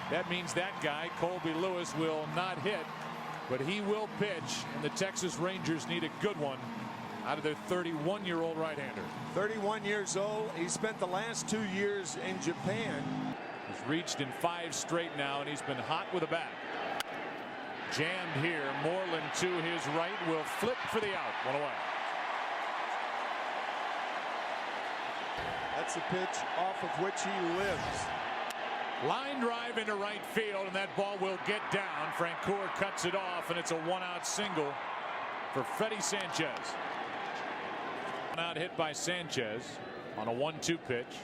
That means that guy, Colby Lewis, will not hit, but he will pitch, and the Texas Rangers need a good one out of their 31-year-old right-hander. 31 years old. He spent the last 2 years in Japan. He's reached in 5 straight now, and he's been hot with a bat. Jammed here. Moreland to his right will flip for the out. One away. That's a pitch off of which he lives. Line drive into right field, and that ball will get down. Francoeur cuts it off, and it's a 1-out single for Freddie Sanchez. 1-out hit by Sanchez on a 1-2 pitch.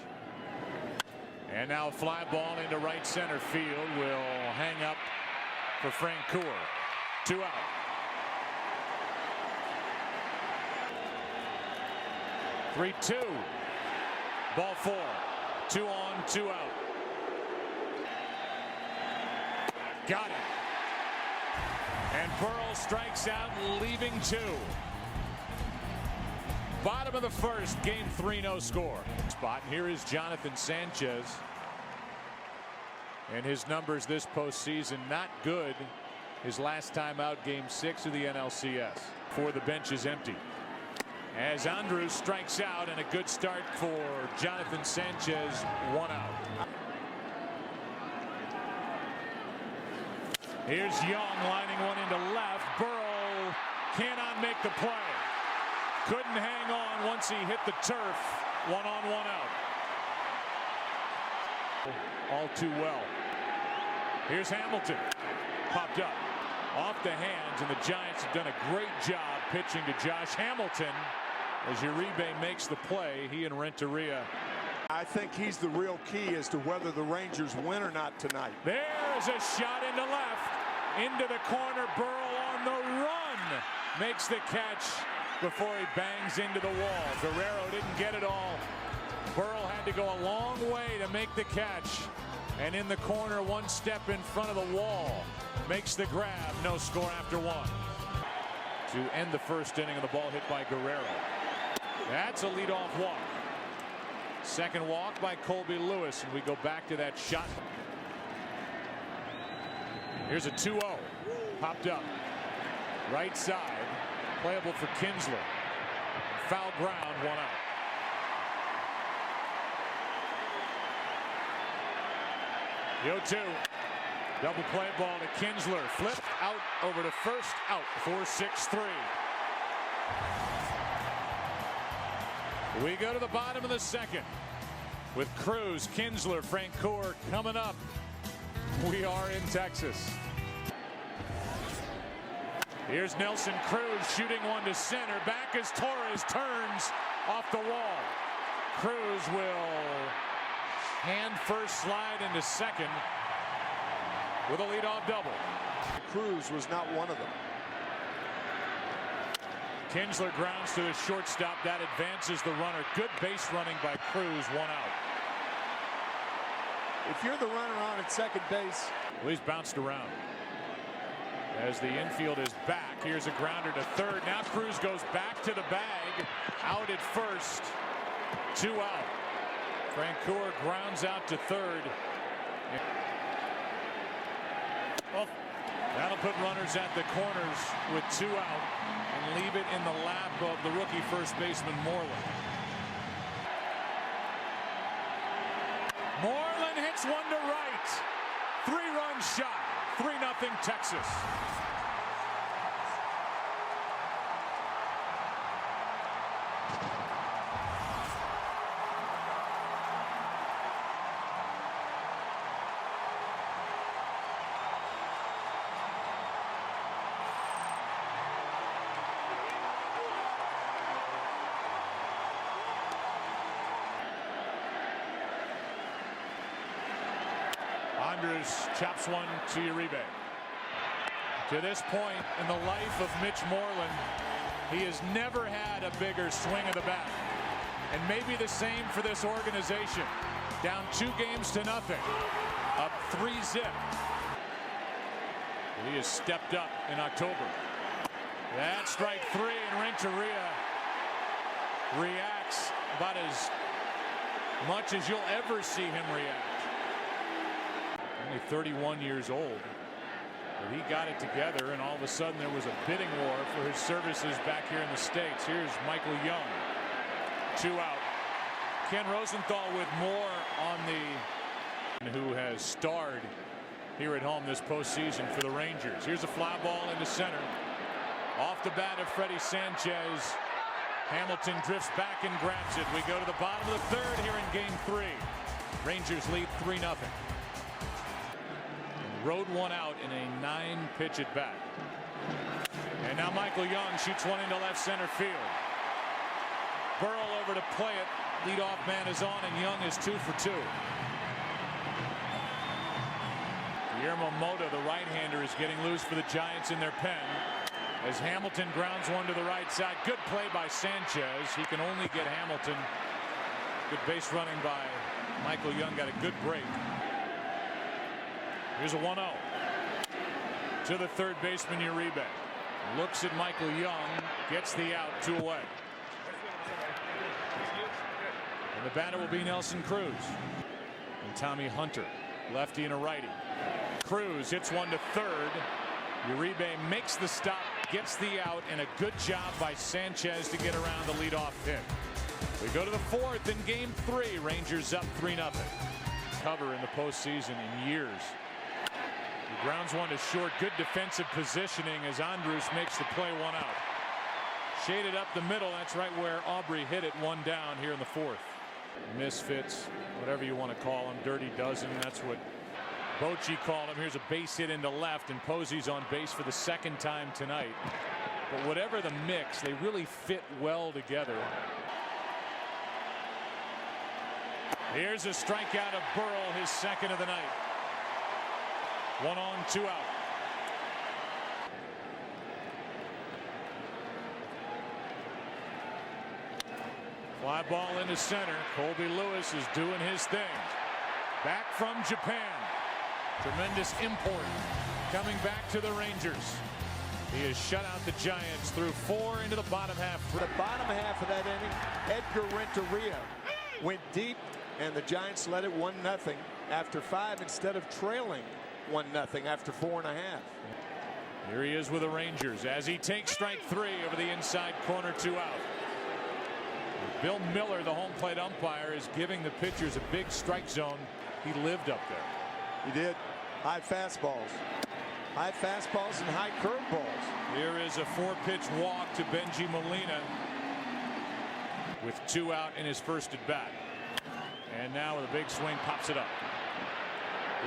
And now a fly ball into right center field will hang up for Francoeur. 2 out. Three-2. Ball 4. 2 on, 2 out. Got it. And Burrell strikes out, leaving 2. Bottom of the first, game 3, no score. Spot. And here is Jonathan Sánchez. And his numbers this postseason not good. His last time out, game 6 of the NLCS. For the bench is empty. As Andrews strikes out, and a good start for Jonathan Sánchez. 1 out. Here's Young lining one into left. Burrell cannot make the play. Couldn't hang on once he hit the turf. 1 on, 1 out. All too well. Here's Hamilton. Popped up. Off the hands, and the Giants have done a great job pitching to Josh Hamilton. As Uribe makes the play, he and Renteria. I think he's the real key as to whether the Rangers win or not tonight. There's a shot into left. Into the corner. Burrell on the run. Makes the catch before he bangs into the wall. Guerrero didn't get it all. Burrell had to go a long way to make the catch. And in the corner, 1 step in front of the wall. Makes the grab. No score after 1. To end the first inning, of the ball hit by Guerrero. That's a leadoff walk. Second walk by Colby Lewis, and we go back to that shot. Here's a 2-0. Popped up. Right side. Playable for Kinsler. Foul ground, 1 out. The 0-2. Double play ball to Kinsler. Flipped out over to first. Out. 4-6-3. We go to the bottom of the second with Cruz, Kinsler, Francoeur coming up. We are in Texas. Here's Nelson Cruz shooting one to center. Back as Torres turns off the wall. Cruz will hand first, slide into second with a leadoff double. Cruz was not one of them. Kinsler grounds to the shortstop. That advances the runner. Good base running by Cruz. 1 out. If you're the runner on at second base. Well, he's bounced around. As the infield is back. Here's a grounder to third. Now Cruz goes back to the bag. Out at first. 2 out. Francoeur grounds out to third. Well, that'll put runners at the corners with 2 out. And leave it in the lap of the rookie first baseman Moreland. Moreland hits one to right. 3-run shot. 3-0 Texas. Andrews chops one to Uribe. To this point in the life of Mitch Moreland, he has never had a bigger swing of the bat. And maybe the same for this organization. Down 2-0. Up 3-0. He has stepped up in October. That's strike 3, and Renteria reacts about as much as you'll ever see him react. only 31 years old. But he got it together, and all of a sudden there was a bidding war for his services back here in the States. Here's Michael Young. 2 out. Ken Rosenthal with more on the who has starred here at home this postseason for the Rangers. Here's a fly ball into center. Off the bat of Freddie Sanchez. Hamilton drifts back and grabs it. We go to the bottom of the third here in game 3. Rangers lead 3-0. Rode one out in a 9-pitch at bat. And now Michael Young shoots one into left center field. Burrell over to play it. Leadoff man is on, and Young is 2 for 2. Guillermo Mota, the right-hander, is getting loose for the Giants in their pen. As Hamilton grounds one to the right side. Good play by Sanchez. He can only get Hamilton. Good base running by Michael Young. Got a good break. Here's a 1-0 to the third baseman Uribe. Looks at Michael Young, gets the out, 2 away. And the batter will be Nelson Cruz. And Tommy Hunter, lefty and a righty. Cruz hits one to third. Uribe makes the stop, gets the out, and a good job by Sanchez to get around the leadoff hit. We go to the fourth in game 3. Rangers up 3-0. Cover in the postseason in years. He grounds one to short. Good defensive positioning as Andrus makes the play, 1 out. Shaded up the middle. That's right where Aubrey hit it, 1 down here in the fourth. Misfits, whatever you want to call them. Dirty dozen. That's what Bochy called him. Here's a base hit into left, and Posey's on base for the 2nd time tonight. But whatever the mix, they really fit well together. Here's a strikeout of Burrell, his 2nd of the night. 1 on, 2 out. Fly ball into center. Colby Lewis is doing his thing. Back from Japan. Tremendous import coming back to the Rangers. He has shut out the Giants through 4 into the bottom half. For the bottom half of that inning, Edgar Renteria went deep, and the Giants led it 1-0 after 5 instead of trailing 1-0 after 4.5. Here he is with the Rangers as he takes strike 3 over the inside corner, 2 out. Bill Miller, the home plate umpire, is giving the pitchers a big strike zone. He lived up there. He did. High fastballs. High fastballs and high curveballs. Here is a 4-pitch walk to Benji Molina with 2 out in his first at bat. And now with a big swing, pops it up.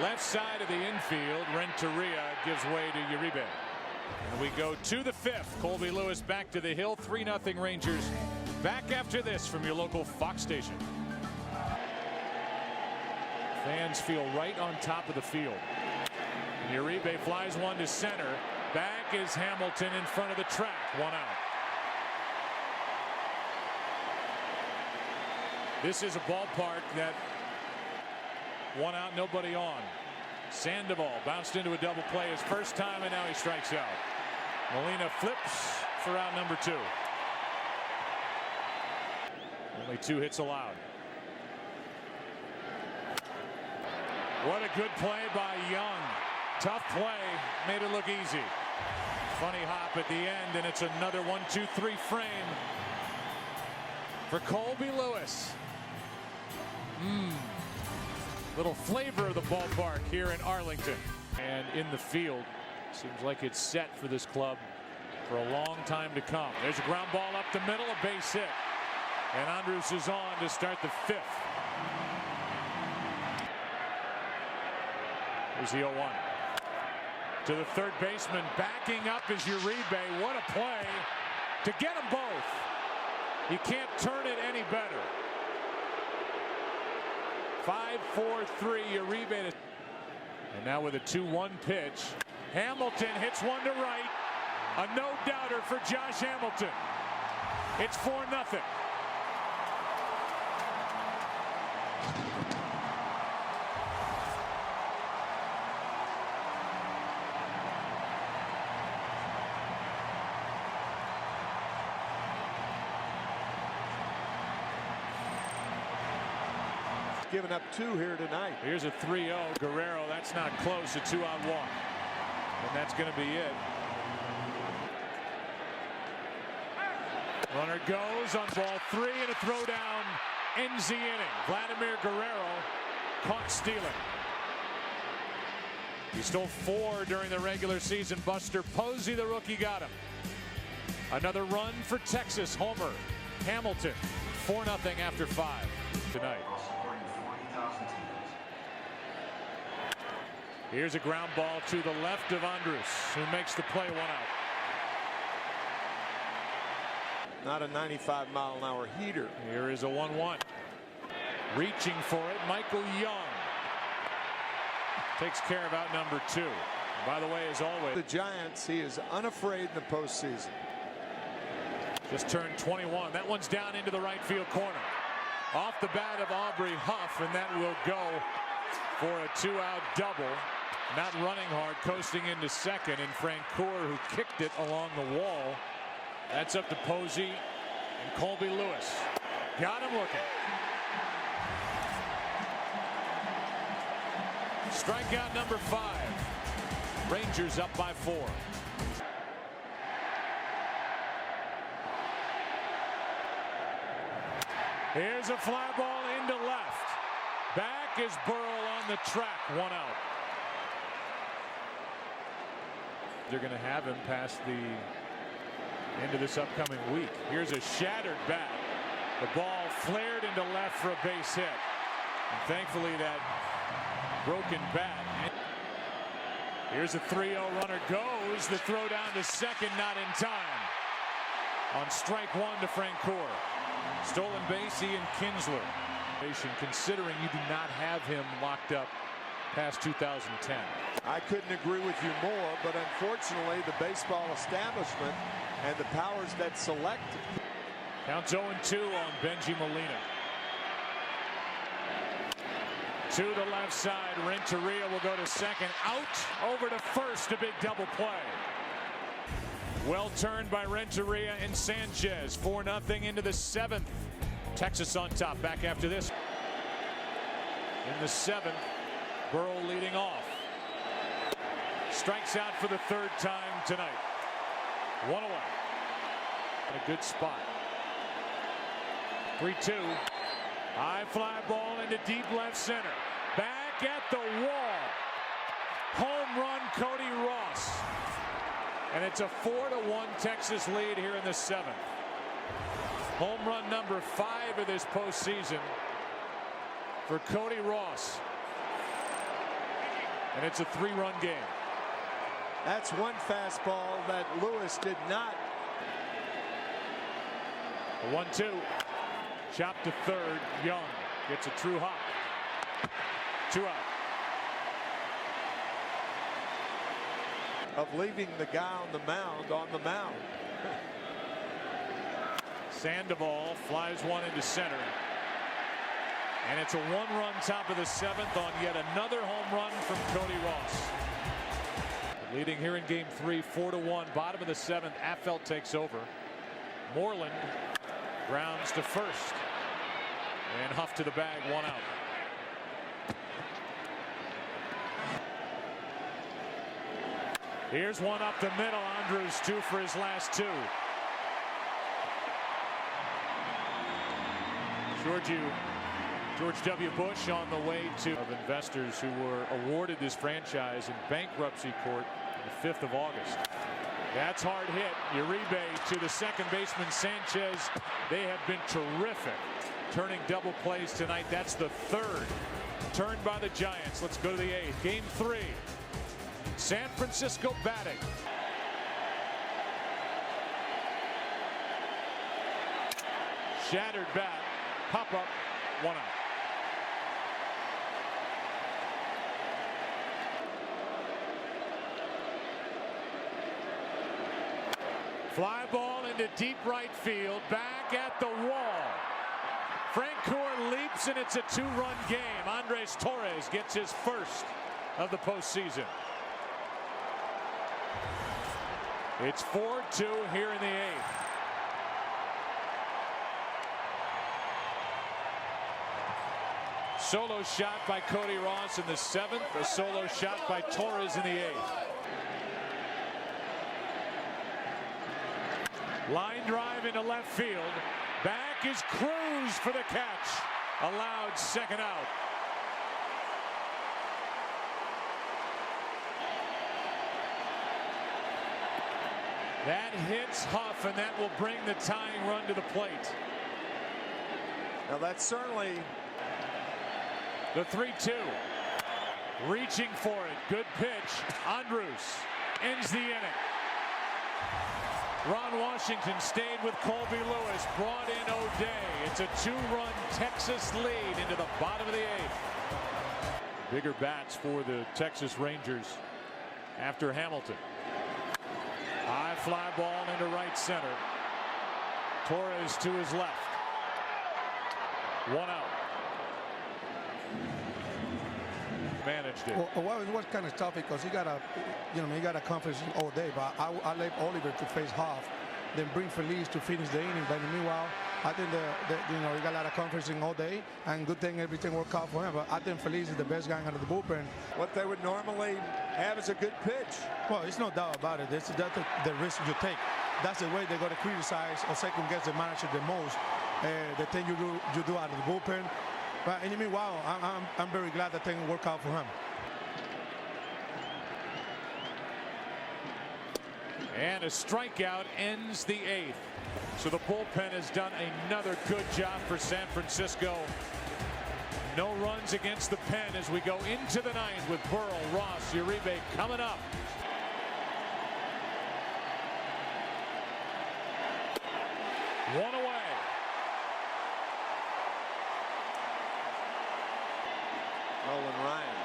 Left side of the infield, Renteria gives way to Uribe. And we go to the 5th. Colby Lewis back to the hill. 3-0 Rangers. Back after this from your local Fox station. Fans feel right on top of the field. And Uribe flies one to center. Back is Hamilton in front of the track. 1 out. This is a ballpark that 1 out, nobody on. Sandoval bounced into a double play his first time, and now he strikes out. Molina flips for out number 2. Only 2 hits allowed. What a good play by Young. Tough play, made it look easy. Funny hop at the end, and it's another 1-2-3 frame for Colby Lewis. Little flavor of the ballpark here in Arlington. And in the field, seems like it's set for this club for a long time to come. There's a ground ball up the middle, a base hit. And Andrus is on to start the 5th. Here's the 0-1. To the third baseman, backing up is Uribe. What a play to get them both. You can't turn it any better. 5-4-3, Uribe. And now with a 2-1 pitch, Hamilton hits one to right. A no-doubter for Josh Hamilton. It's 4-0. given up 2 here tonight. Here's a 3-0. Guerrero, that's not close. A 2-out walk. And that's going to be it. Runner goes on ball 3, and a throwdown ends the inning. Vladimir Guerrero caught stealing. He stole 4 during the regular season. Buster Posey, the rookie, got him. Another run for Texas. Homer Hamilton, 4-0 after 5 tonight. Here's a ground ball to the left of Andrus, who makes the play. 1 out. Not a 95-mile-an-hour heater. Here is a 1-1. Reaching for it, Michael Young takes care of out number 2. By the way, as always, the Giants, he is unafraid in the postseason. Just turned 21. That one's down into the right field corner. Off the bat of Aubrey Huff, and that will go for a 2-out double. Not running hard, coasting into second, and Francoeur, who kicked it along the wall. That's up to Posey and Colby Lewis. Got him looking. Strikeout number 5. Rangers up by 4. Here's a fly ball into left. Back is Burrell on the track. 1 out. They're going to have him past the end of this upcoming week. Here's a shattered bat. The ball flared into left for a base hit. And thankfully that broken bat. Here's a 3-0 runner goes. The throw down to second, not in time. On strike 1 to Francoeur. Stolen base, Ian Kinsler. Considering you do not have him locked up past 2010. I couldn't agree with you more, but unfortunately the baseball establishment and the powers that select. Counts 0-2 on Benji Molina. To the left side, Renteria will go to second. Out over to first, a big double play. Well turned by Renteria and Sanchez. 4-0 into the 7th. Texas on top. Back after this. In the 7th, Burrell leading off. Strikes out for the 3rd time tonight. 1 away. In a good spot. 3-2. High fly ball into deep left center. Back at the wall. Home run, Cody Ross. And it's a 4-1 Texas lead here in the 7th. Home run number 5 of this postseason for Cody Ross. And it's a 3-run game. That's one fastball that Lewis did not. A 1-2. Chop to third. Young gets a true hop. 2 out. Of leaving the guy on the mound. Sandoval flies one into center. And it's a 1-run top of the 7th on yet another home run from Cody Ross. Leading here in game 3, 4-1. Bottom of the 7th, Affelt takes over. Moreland grounds to first. And Huff to the bag, 1 out. Here's one up the middle. Andrus 2 for his last 2. George W. Bush on the way to of investors who were awarded this franchise in bankruptcy court on the 5th of August. That's hard hit. Uribe to the second baseman Sanchez. They have been terrific turning double plays tonight. That's the 3rd turned by the Giants. Let's go to the 8th. Game 3. San Francisco batting. Shattered bat. Pop up. 1 out. Fly ball into deep right field. Back at the wall. Francoeur leaps, and it's a 2-run game. Andres Torres gets his first of the postseason. It's 4-2 here in the 8th. Solo shot by Cody Ross in the 7th. A solo shot by Torres in the 8th. Line drive into left field. Back is Cruz for the catch. Allowed second out. That hits Huff, and that will bring the tying run to the plate. Now that's certainly the 3-2. Reaching for it. Good pitch. Andrus ends the inning. Ron Washington stayed with Colby Lewis. Brought in O'Day. It's a 2-run Texas lead into the bottom of the 8th. Bigger bats for the Texas Rangers after Hamilton. High fly ball into right center. Torres to his left. 1 out. Managed it. Well, it was kind of tough because he got a conference all day, but I left Oliver to face Huff, then bring Feliz to finish the inning. But meanwhile, I think he got a lot of conferencing all day, and good thing everything worked out for him. But I think Feliz is the best guy out of the bullpen. What they would normally have is a good pitch. Well, it's no doubt about it. That's the risk you take. That's the way they're going to criticize or second guess the manager the most. The thing you do out of the bullpen. But in the meanwhile, I'm very glad that thing worked out for him. And a strikeout ends the 8th. So the bullpen has done another good job for San Francisco. No runs against the pen as we go into the 9th with Burrell, Ross, Uribe coming up. One away. Nolan Ryan.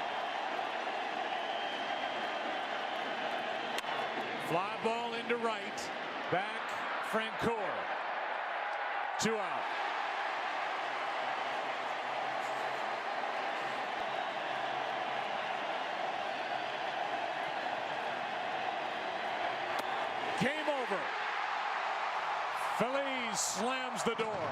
Fly ball into right. Back, Francoeur. 2 out. Game over. Feliz slams the door.